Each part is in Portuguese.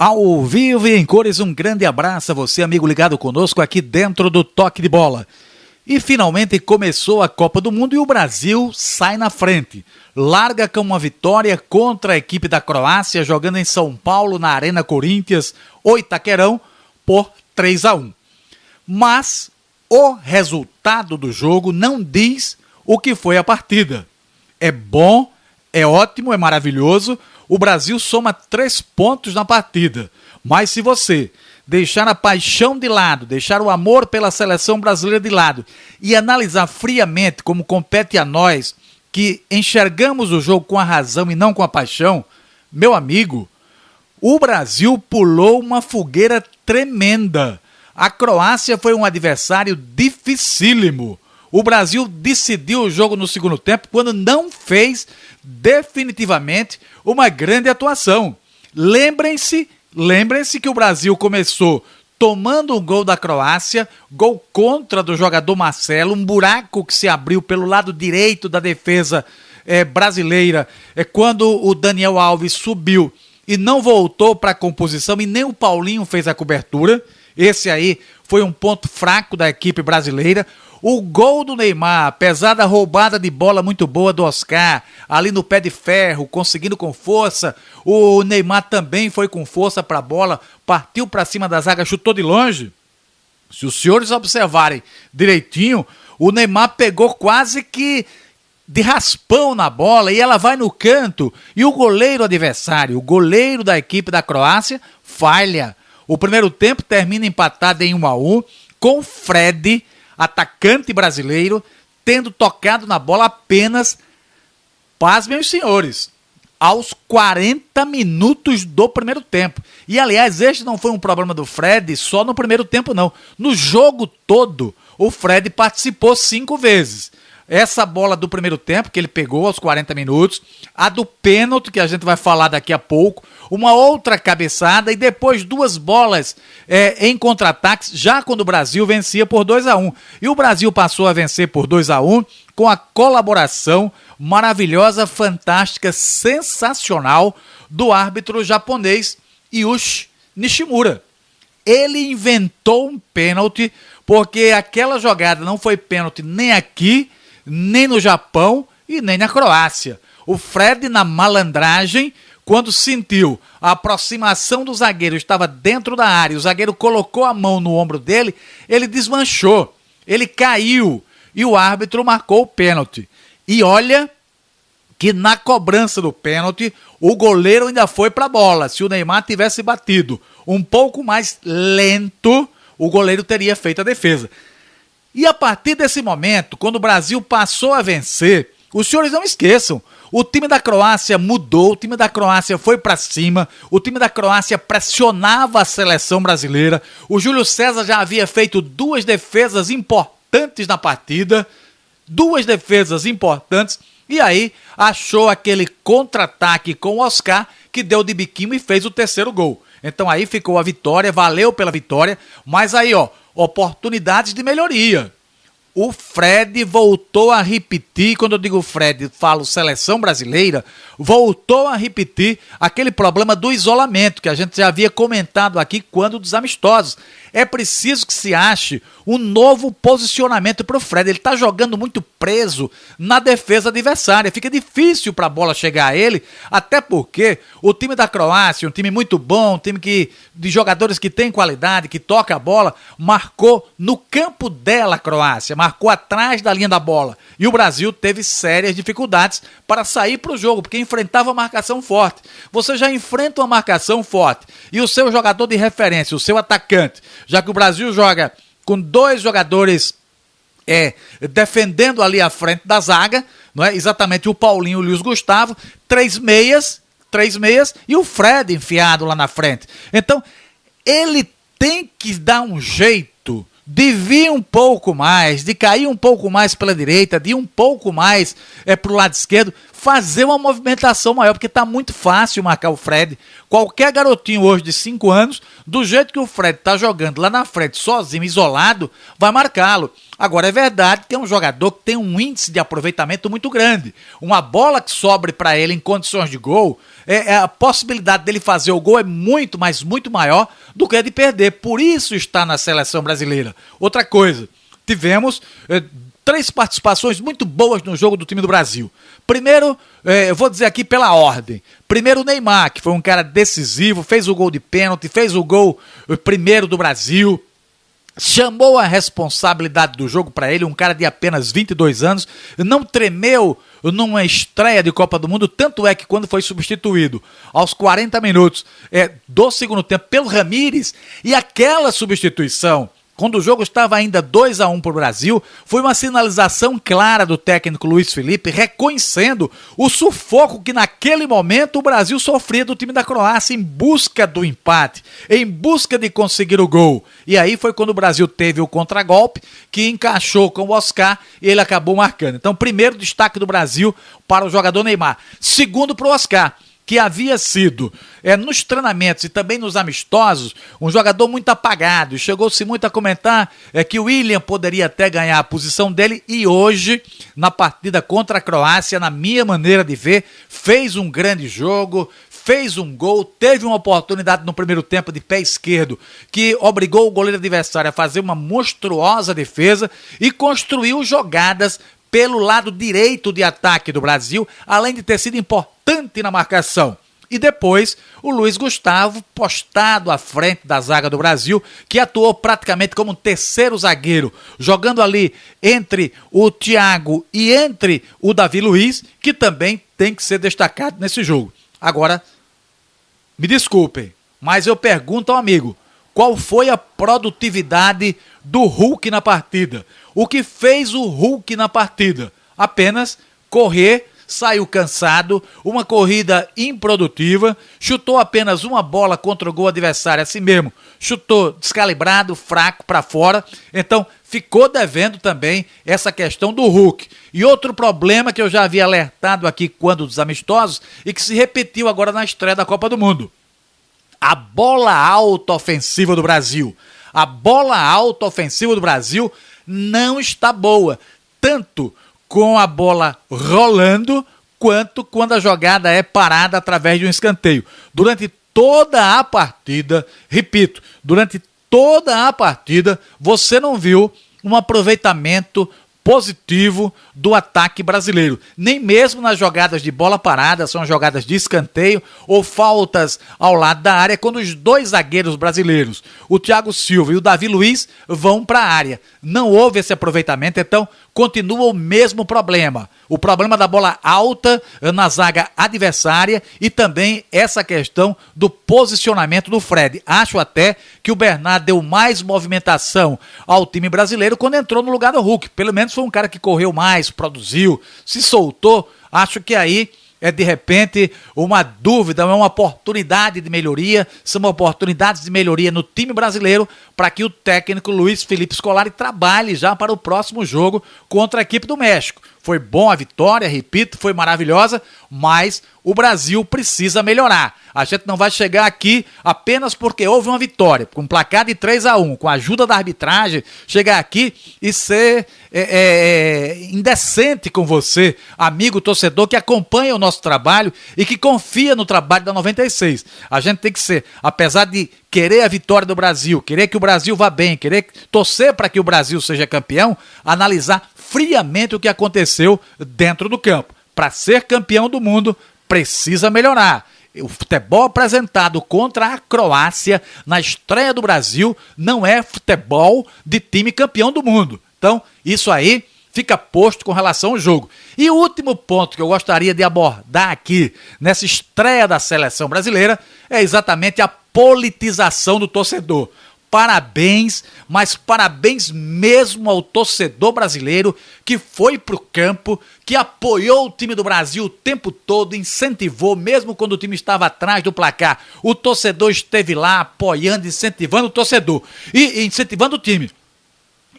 Ao vivo e em cores, um grande abraço a você, amigo ligado conosco aqui dentro do Toque de Bola. E finalmente começou a Copa do Mundo e o Brasil sai na frente. Larga com uma vitória contra a equipe da Croácia, jogando em São Paulo, na Arena Corinthians, ou Itaquerão, por 3-1. Mas o resultado do jogo não diz o que foi a partida. É bom, é ótimo, é maravilhoso. O Brasil soma 3 pontos na partida. Mas se você deixar a paixão de lado, deixar o amor pela seleção brasileira de lado e analisar friamente como compete a nós, que enxergamos o jogo com a razão e não com a paixão, meu amigo, o Brasil pulou uma fogueira tremenda. A Croácia foi um adversário dificílimo. O Brasil decidiu o jogo no segundo tempo quando não fez definitivamente uma grande atuação. Lembrem-se que o Brasil começou tomando um gol da Croácia, gol contra do jogador Marcelo, um buraco que se abriu pelo lado direito da defesa brasileira, quando o Daniel Alves subiu e não voltou para a composição e nem o Paulinho fez a cobertura. Esse aí foi um ponto fraco da equipe brasileira. O gol do Neymar, apesar da roubada de bola muito boa do Oscar, ali no pé de ferro, conseguindo com força, o Neymar também foi com força para a bola, partiu para cima da zaga, chutou de longe. Se os senhores observarem direitinho, o Neymar pegou quase que de raspão na bola e ela vai no canto e o goleiro adversário, o goleiro da equipe da Croácia, falha. O primeiro tempo termina empatado em 1-1 com Fred, atacante brasileiro, tendo tocado na bola apenas, pasmem os senhores, aos 40 minutos do primeiro tempo. E aliás, este não foi um problema do Fred só no primeiro tempo não. No jogo todo, o Fred participou 5 vezes. Essa bola do primeiro tempo, que ele pegou aos 40 minutos, a do pênalti, que a gente vai falar daqui a pouco, uma outra cabeçada e depois 2 bolas em contra-ataques, já quando o Brasil vencia por 2-1. E o Brasil passou a vencer por 2-1 com a colaboração maravilhosa, fantástica, sensacional do árbitro japonês Yushi Nishimura. Ele inventou um pênalti, porque aquela jogada não foi pênalti nem aqui, nem no Japão e nem na Croácia. O Fred, na malandragem, quando sentiu a aproximação do zagueiro, estava dentro da área, o zagueiro colocou a mão no ombro dele, ele desmanchou, ele caiu e o árbitro marcou o pênalti. E olha que na cobrança do pênalti, o goleiro ainda foi para a bola. Se o Neymar tivesse batido um pouco mais lento, o goleiro teria feito a defesa. E a partir desse momento, quando o Brasil passou a vencer, os senhores não esqueçam, o time da Croácia mudou, o time da Croácia foi para cima, o time da Croácia pressionava a seleção brasileira, o Júlio César já havia feito 2 defesas importantes na partida, 2 defesas importantes, e aí achou aquele contra-ataque com o Oscar, que deu de biquinho e fez o 3º gol. Então aí ficou a vitória, valeu pela vitória, mas aí oportunidades de melhoria. O Fred voltou a repetir, quando eu digo Fred, falo seleção brasileira, voltou a repetir aquele problema do isolamento, que a gente já havia comentado aqui quando dos amistosos. É preciso que se ache um novo posicionamento para o Fred. Ele está jogando muito preso na defesa adversária. Fica difícil para a bola chegar a ele, até porque o time da Croácia, um time muito bom, um time de jogadores que tem qualidade, que toca a bola, marcou no campo dela a Croácia, marcou atrás da linha da bola. E o Brasil teve sérias dificuldades para sair para o jogo, porque enfrentava uma marcação forte. Você já enfrenta uma marcação forte e o seu jogador de referência, o seu atacante, já que o Brasil joga com 2 jogadores defendendo ali à frente da zaga, não é? Exatamente o Paulinho e o Luiz Gustavo, 3 meias e o Fred enfiado lá na frente. Então, ele tem que dar um jeito de vir um pouco mais, de cair um pouco mais pela direita, de ir um pouco mais para o lado esquerdo, fazer uma movimentação maior, porque está muito fácil marcar o Fred. Qualquer garotinho hoje de 5 anos, do jeito que o Fred está jogando lá na frente, sozinho, isolado, vai marcá-lo. Agora, é verdade que é um jogador que tem um índice de aproveitamento muito grande. Uma bola que sobre para ele em condições de gol, a possibilidade dele fazer o gol é muito, mas muito maior do que a de perder. Por isso está na seleção brasileira. Outra coisa, tivemos 3 participações muito boas no jogo do time do Brasil. Primeiro, eu vou dizer aqui pela ordem. Primeiro o Neymar, que foi um cara decisivo, fez o gol de pênalti, fez o gol primeiro do Brasil, chamou a responsabilidade do jogo para ele, um cara de apenas 22 anos, não tremeu numa estreia de Copa do Mundo, tanto é que quando foi substituído aos 40 minutos do segundo tempo pelo Ramírez, e aquela substituição, quando o jogo estava ainda 2-1 para o Brasil, foi uma sinalização clara do técnico Luiz Felipe, reconhecendo o sufoco que naquele momento o Brasil sofria do time da Croácia em busca do empate, em busca de conseguir o gol. E aí foi quando o Brasil teve o contragolpe, que encaixou com o Oscar e ele acabou marcando. Então, primeiro destaque do Brasil para o jogador Neymar. Segundo para o Oscar, que havia sido, nos treinamentos e também nos amistosos, um jogador muito apagado. Chegou-se muito a comentar que o William poderia até ganhar a posição dele, e hoje, na partida contra a Croácia, na minha maneira de ver, fez um grande jogo, fez um gol, teve uma oportunidade no primeiro tempo de pé esquerdo, que obrigou o goleiro adversário a fazer uma monstruosa defesa e construiu jogadas pelo lado direito de ataque do Brasil, além de ter sido importante na marcação. E depois, o Luiz Gustavo, postado à frente da zaga do Brasil, que atuou praticamente como um terceiro zagueiro, jogando ali entre o Thiago e entre o Davi Luiz, que também tem que ser destacado nesse jogo. Agora, me desculpem, mas eu pergunto ao amigo, qual foi a produtividade do Hulk na partida? O que fez o Hulk na partida? Apenas correr, saiu cansado, uma corrida improdutiva, chutou apenas uma bola contra o gol adversário, assim mesmo, chutou descalibrado, fraco, para fora, então ficou devendo também essa questão do Hulk. E outro problema que eu já havia alertado aqui quando dos amistosos e que se repetiu agora na estreia da Copa do Mundo. A bola alta ofensiva do Brasil. A bola alta ofensiva do Brasil não está boa, tanto com a bola rolando, quanto quando a jogada é parada através de um escanteio. Durante toda a partida, repito, durante toda a partida, você não viu um aproveitamento positivo do ataque brasileiro. Nem mesmo nas jogadas de bola parada, são jogadas de escanteio ou faltas ao lado da área, quando os 2 zagueiros brasileiros, o Thiago Silva e o Davi Luiz, vão para a área. Não houve esse aproveitamento, então continua o mesmo problema. O problema da bola alta na zaga adversária e também essa questão do posicionamento do Fred. Acho até que o Bernardo deu mais movimentação ao time brasileiro quando entrou no lugar do Hulk. Pelo menos foi um cara que correu mais, produziu, se soltou. Acho que aí é de repente uma dúvida, é uma oportunidade de melhoria, são oportunidades de melhoria no time brasileiro para que o técnico Luiz Felipe Scolari trabalhe já para o próximo jogo contra a equipe do México. Foi bom a vitória, repito, foi maravilhosa, mas o Brasil precisa melhorar. A gente não vai chegar aqui apenas porque houve uma vitória, com um placar de 3-1, com a ajuda da arbitragem, chegar aqui e ser indecente com você, amigo torcedor que acompanha o nosso trabalho e que confia no trabalho da 96. A gente tem que ser, apesar de querer a vitória do Brasil, querer que o Brasil vá bem, querer torcer para que o Brasil seja campeão, analisar friamente o que aconteceu dentro do campo. Para ser campeão do mundo, precisa melhorar. O futebol apresentado contra a Croácia na estreia do Brasil não é futebol de time campeão do mundo. Então, isso aí fica posto com relação ao jogo. E o último ponto que eu gostaria de abordar aqui nessa estreia da seleção brasileira é exatamente a politização do torcedor. Parabéns, mas parabéns mesmo ao torcedor brasileiro que foi para o campo, que apoiou o time do Brasil o tempo todo, incentivou, mesmo quando o time estava atrás do placar. O torcedor esteve lá apoiando, incentivando o torcedor e incentivando o time.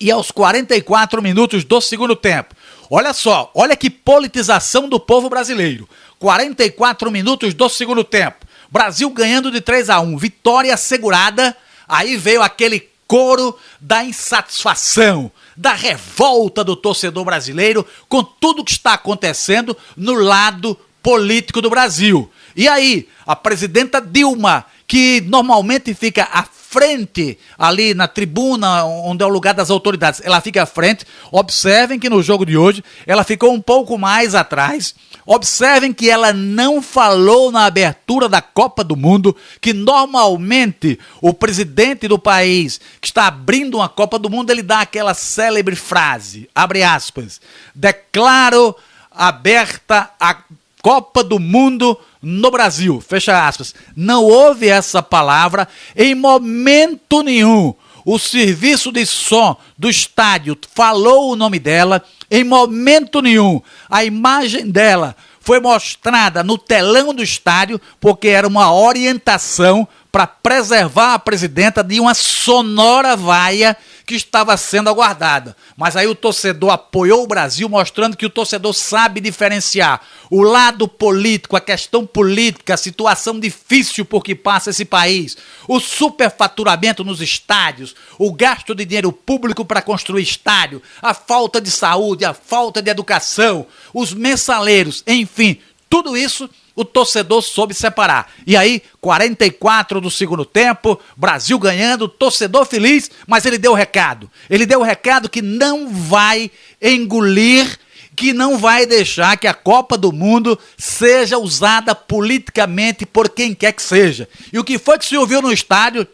E aos 44 minutos do segundo tempo, Olha só, olha que politização do povo brasileiro. 44 minutos do segundo tempo. Brasil ganhando de 3-1, vitória assegurada. Aí veio aquele coro da insatisfação, da revolta do torcedor brasileiro com tudo que está acontecendo no lado político do Brasil. E aí, a presidenta Dilma, que normalmente fica à frente, ali na tribuna, onde é o lugar das autoridades, ela fica à frente. Observem que no jogo de hoje ela ficou um pouco mais atrás. Observem que ela não falou na abertura da Copa do Mundo, que normalmente o presidente do país que está abrindo uma Copa do Mundo, ele dá aquela célebre frase, abre aspas, declaro aberta a Copa do Mundo no Brasil, fecha aspas. Não houve essa palavra em momento nenhum. O serviço de som do estádio falou o nome dela, em momento nenhum. A imagem dela foi mostrada no telão do estádio, porque era uma orientação para preservar a presidenta de uma sonora vaia que estava sendo aguardada. Mas aí o torcedor apoiou o Brasil, mostrando que o torcedor sabe diferenciar o lado político, a questão política, a situação difícil por que passa esse país, o superfaturamento nos estádios, o gasto de dinheiro público para construir estádio, a falta de saúde, a falta de educação, os mensaleiros, enfim, tudo isso o torcedor soube separar. E aí, 44 do segundo tempo, Brasil ganhando, torcedor feliz, mas ele deu o recado. Ele deu o recado que não vai engolir, que não vai deixar que a Copa do Mundo seja usada politicamente por quem quer que seja. E o que foi que se ouviu no estádio?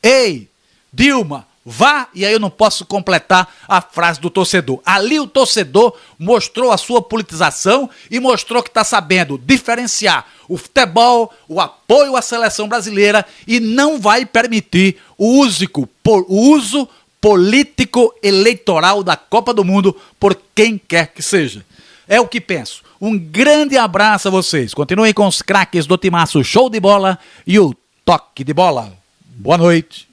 Ei, Dilma, vá, e aí eu não posso completar a frase do torcedor. Ali o torcedor mostrou a sua politização e mostrou que está sabendo diferenciar o futebol, o apoio à seleção brasileira e não vai permitir o uso político eleitoral da Copa do Mundo por quem quer que seja. É o que penso. Um grande abraço a vocês. Continuem com os craques do Timaço Show de Bola e o Toque de Bola. Boa noite.